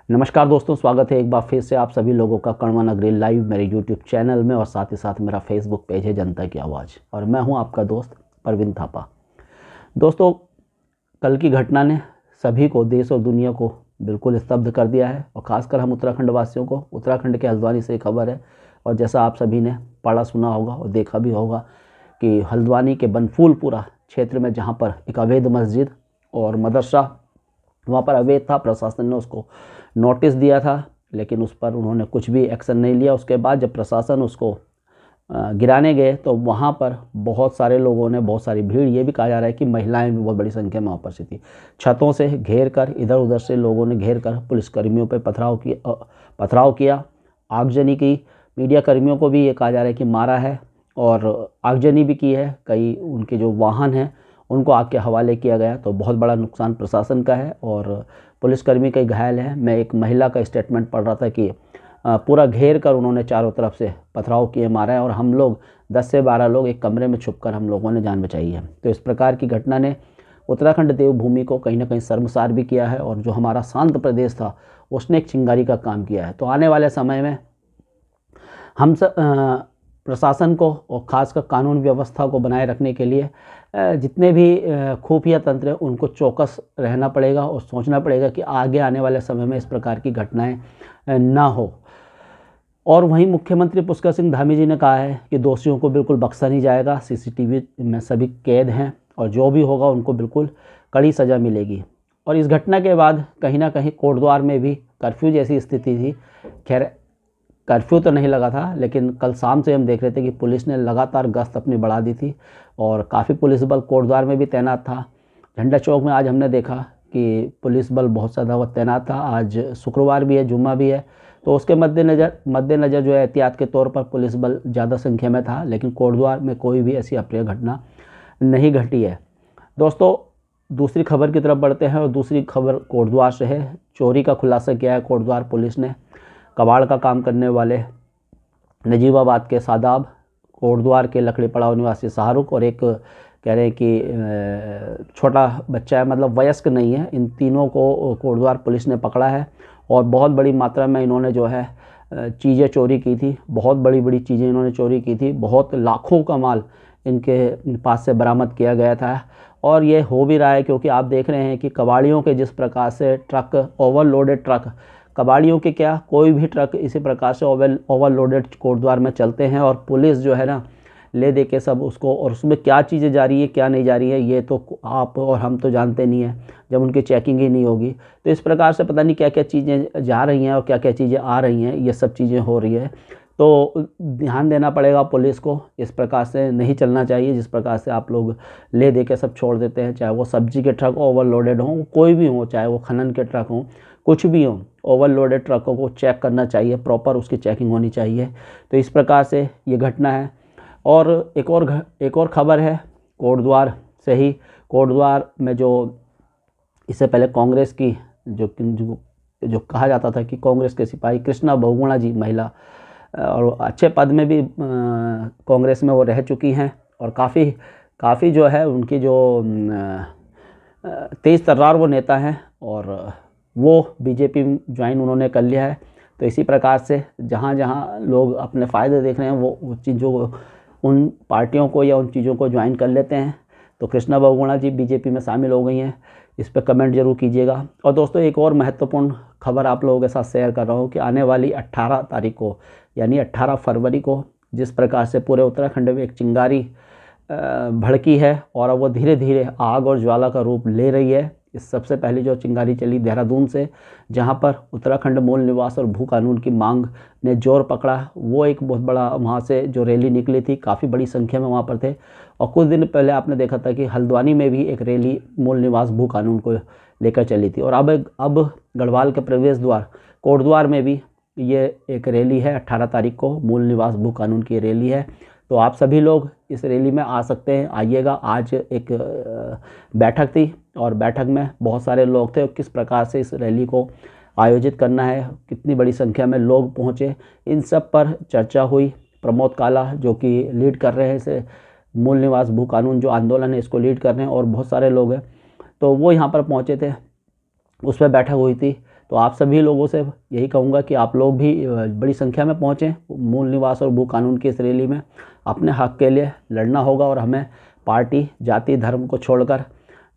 नमस्कार दोस्तों, स्वागत है एक बार फिर से आप सभी लोगों का कण्वा नगरी लाइव मेरे यूट्यूब चैनल में और साथ ही साथ मेरा फेसबुक पेज है जनता की आवाज़ और मैं हूं आपका दोस्त परवीन थापा। दोस्तों, कल की घटना ने सभी को, देश और दुनिया को बिल्कुल स्तब्ध कर दिया है और ख़ासकर हम उत्तराखंड वासियों को। उत्तराखंड के हल्द्वानी से खबर है और जैसा आप सभी ने पढ़ा सुना होगा और देखा भी होगा कि हल्द्वानी के बनफूलपुरा क्षेत्र में जहाँ पर एक अवैध मस्जिद और मदरसा वहाँ पर अवैध था, प्रशासन ने उसको नोटिस दिया था लेकिन उस पर उन्होंने कुछ भी एक्शन नहीं लिया। उसके बाद जब प्रशासन उसको गिराने गए तो वहाँ पर बहुत सारे लोगों ने, बहुत सारी भीड़, ये भी कहा जा रहा है कि महिलाएं भी बहुत बड़ी संख्या में उपस्थित थी। छतों से घेर कर, इधर उधर से लोगों ने घेर कर पुलिसकर्मियों पर पथराव किया, आगजनी की। मीडिया कर्मियों को भी ये कहा जा रहा है कि मारा है और आगजनी भी की है। कई उनके जो वाहन हैं उनको आग के हवाले किया गया। तो बहुत बड़ा नुकसान प्रशासन का है और पुलिसकर्मी कई घायल हैं। मैं एक महिला का स्टेटमेंट पढ़ रहा था कि पूरा घेर कर उन्होंने चारों तरफ से पथराव किए, मारा है और हम लोग 10 से 12 लोग एक कमरे में छुपकर हम लोगों ने जान बचाई है। तो इस प्रकार की घटना ने उत्तराखंड देवभूमि को कहीं ना कहीं शर्मसार भी किया है और जो हमारा शांत प्रदेश था उसने एक चिंगारी का काम किया है। तो आने वाले समय में हम प्रशासन को और ख़ासकर कानून व्यवस्था को बनाए रखने के लिए जितने भी खुफिया तंत्र हैं उनको चौकस रहना पड़ेगा और सोचना पड़ेगा कि आगे आने वाले समय में इस प्रकार की घटनाएं ना हो। और वहीं मुख्यमंत्री पुष्कर सिंह धामी जी ने कहा है कि दोषियों को बिल्कुल बख्शा नहीं जाएगा, सीसीटीवी में सभी कैद हैं और जो भी होगा उनको बिल्कुल कड़ी सज़ा मिलेगी। और इस घटना के बाद कहीं ना कहीं कोटद्वार में भी कर्फ्यू जैसी स्थिति थी। खैर, कर्फ्यू तो नहीं लगा था लेकिन कल शाम से हम देख रहे थे कि पुलिस ने लगातार गश्त अपनी बढ़ा दी थी और काफ़ी पुलिस बल कोटद्वार में भी तैनात था। झंडा चौक में आज हमने देखा कि पुलिस बल बहुत ज़्यादा वह तैनात था। आज शुक्रवार भी है, जुम्मा भी है, तो उसके मद्देनज़र जो है एहतियात के तौर पर पुलिस बल ज़्यादा संख्या में था। लेकिन कोटद्वार में कोई भी ऐसी अप्रिय घटना नहीं घटी है। दोस्तों, दूसरी खबर की तरफ बढ़ते हैं और दूसरी खबर कोटद्वार से है। चोरी का खुलासा किया है कोटद्वार पुलिस ने। कबाड़ का काम करने वाले नजीबाबाद के सादाब, कोटद्वार के लकड़ी पड़ाव निवासी शाहरुख और एक कह रहे हैं कि छोटा बच्चा है, मतलब वयस्क नहीं है, इन तीनों को कोटद्वार पुलिस ने पकड़ा है और बहुत बड़ी मात्रा में इन्होंने जो है चीज़ें चोरी की थी। बहुत बड़ी बड़ी चीज़ें इन्होंने चोरी की थी। बहुत लाखों का माल इनके पास से बरामद किया गया था और ये हो भी रहा है क्योंकि आप देख रहे हैं कि कबाड़ियों के जिस प्रकार से ट्रक, ओवरलोडेड ट्रक, कबाड़ियों के क्या, कोई भी ट्रक इसी प्रकार से ओवरलोडेड कोटद्वार में चलते हैं और पुलिस जो है ना ले दे के सब उसको, और उसमें क्या चीज़ें जा रही है क्या नहीं जा रही है ये तो आप और हम तो जानते नहीं हैं जब उनकी चेकिंग ही नहीं होगी। तो इस प्रकार से पता नहीं क्या क्या चीज़ें जा रही हैं और क्या क्या चीज़ें आ रही हैं, ये सब चीज़ें हो रही है। तो ध्यान देना पड़ेगा पुलिस को। इस प्रकार से नहीं चलना चाहिए जिस प्रकार से आप लोग ले दे के सब छोड़ देते हैं, चाहे वो सब्जी के ट्रक ओवरलोडेड हों, कोई भी हो, चाहे वो खनन के ट्रक हों, कुछ भी हो, ओवरलोडेड ट्रकों को चेक करना चाहिए, प्रॉपर उसकी चेकिंग होनी चाहिए। तो इस प्रकार से ये घटना है। और एक और खबर है कोटद्वार से ही। कोटद्वार में जो इससे पहले कांग्रेस की जो कहा जाता था कि कांग्रेस के सिपाही कृष्णा बहुगुणा जी, महिला, और अच्छे पद में भी कांग्रेस में वो रह चुकी हैं और काफ़ी जो है उनकी जो तेज़ तर्रार वो नेता हैं और वो बीजेपी ज्वाइन उन्होंने कर लिया है। तो इसी प्रकार से जहाँ जहाँ लोग अपने फ़ायदे देख रहे हैं वो चीज़ों को, उन पार्टियों को या उन चीज़ों को ज्वाइन कर लेते हैं। तो कृष्णा बहुगुणा जी बीजेपी में शामिल हो गई हैं। इस पर कमेंट जरूर कीजिएगा। और दोस्तों, एक और महत्वपूर्ण खबर आप लोगों के साथ शेयर कर रहा हूँ कि आने वाली 18 तारीख को यानी 18 फरवरी को जिस प्रकार से पूरे उत्तराखंड में एक चिंगारी भड़की है और अब वो धीरे धीरे आग और ज्वाला का रूप ले रही है। इस सबसे पहले जो चिंगारी चली देहरादून से, जहां पर उत्तराखंड मूल निवास और भू कानून की मांग ने जोर पकड़ा, वो एक बहुत बड़ा वहां से जो रैली निकली थी, काफ़ी बड़ी संख्या में वहां पर थे। और कुछ दिन पहले आपने देखा था कि हल्द्वानी में भी एक रैली मूल निवास भू कानून को लेकर चली थी। और अब गढ़वाल के प्रवेश द्वार कोटद्वार में भी ये एक रैली है। 18 तारीख को मूल निवास भू कानून की रैली है। तो आप सभी लोग इस रैली में आ सकते हैं, आइएगा। आज एक बैठक थी और बैठक में बहुत सारे लोग थे। किस प्रकार से इस रैली को आयोजित करना है, कितनी बड़ी संख्या में लोग पहुंचे, इन सब पर चर्चा हुई। प्रमोद काला जो कि लीड कर रहे हैं इसे, मूल निवास भू कानून जो आंदोलन है इसको लीड कर रहे हैं, और बहुत सारे लोग हैं, तो वो यहाँ पर पहुँचे थे, उस पर बैठक हुई थी। तो आप सभी लोगों से यही कहूँगा कि आप लोग भी बड़ी संख्या में पहुँचें मूल निवास और भू कानून की इस रैली में। अपने हक के लिए लड़ना होगा और हमें पार्टी, जाति, धर्म को छोड़कर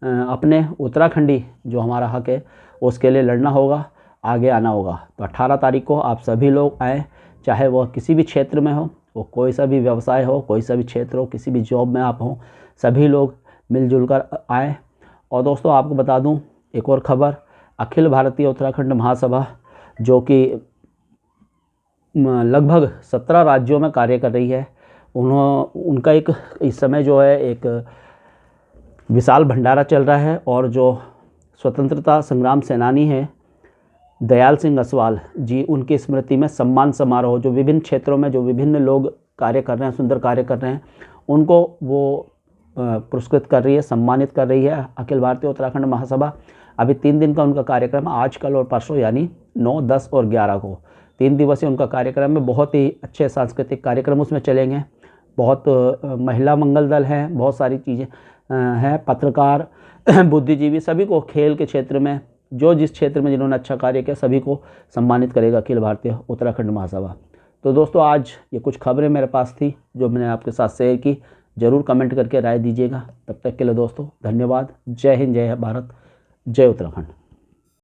अपने उत्तराखंडी जो हमारा हक है उसके लिए लड़ना होगा, आगे आना होगा। तो 18 तारीख को आप सभी लोग आएँ, चाहे वह किसी भी क्षेत्र में हो, वो कोई सा भी व्यवसाय हो, कोई सा भी क्षेत्र हो, किसी भी जॉब में आप हो, सभी लोग मिलजुल कर आएँ। और दोस्तों आपको बता दूं एक और खबर, अखिल भारतीय उत्तराखंड महासभा जो कि लगभग 17 राज्यों में कार्य कर रही है, उनका एक इस समय जो है एक विशाल भंडारा चल रहा है। और जो स्वतंत्रता संग्राम सेनानी हैं दयाल सिंह असवाल जी, उनकी स्मृति में सम्मान समारोह जो विभिन्न क्षेत्रों में जो विभिन्न लोग कार्य कर रहे हैं, सुंदर कार्य कर रहे हैं, उनको वो पुरस्कृत कर रही है, सम्मानित कर रही है अखिल भारतीय उत्तराखंड महासभा। अभी 3 दिन का उनका कार्यक्रम है, आज, कल और परसों, यानी 9, 10 और 11 को 3 दिवसीय उनका कार्यक्रम है। बहुत ही अच्छे सांस्कृतिक कार्यक्रम उसमें चलेंगे। बहुत महिला मंगल दल हैं, बहुत सारी चीज़ें हैं, पत्रकार, बुद्धिजीवी, सभी को खेल के क्षेत्र में जो जिस क्षेत्र में जिन्होंने अच्छा कार्य किया सभी को सम्मानित करेगा अखिल भारतीय उत्तराखंड महासभा। तो दोस्तों आज ये कुछ खबरें मेरे पास थी जो मैंने आपके साथ शेयर की। ज़रूर कमेंट करके राय दीजिएगा। तब तक के लिए दोस्तों धन्यवाद। जय हिंद, जय भारत, जय उत्तराखंड।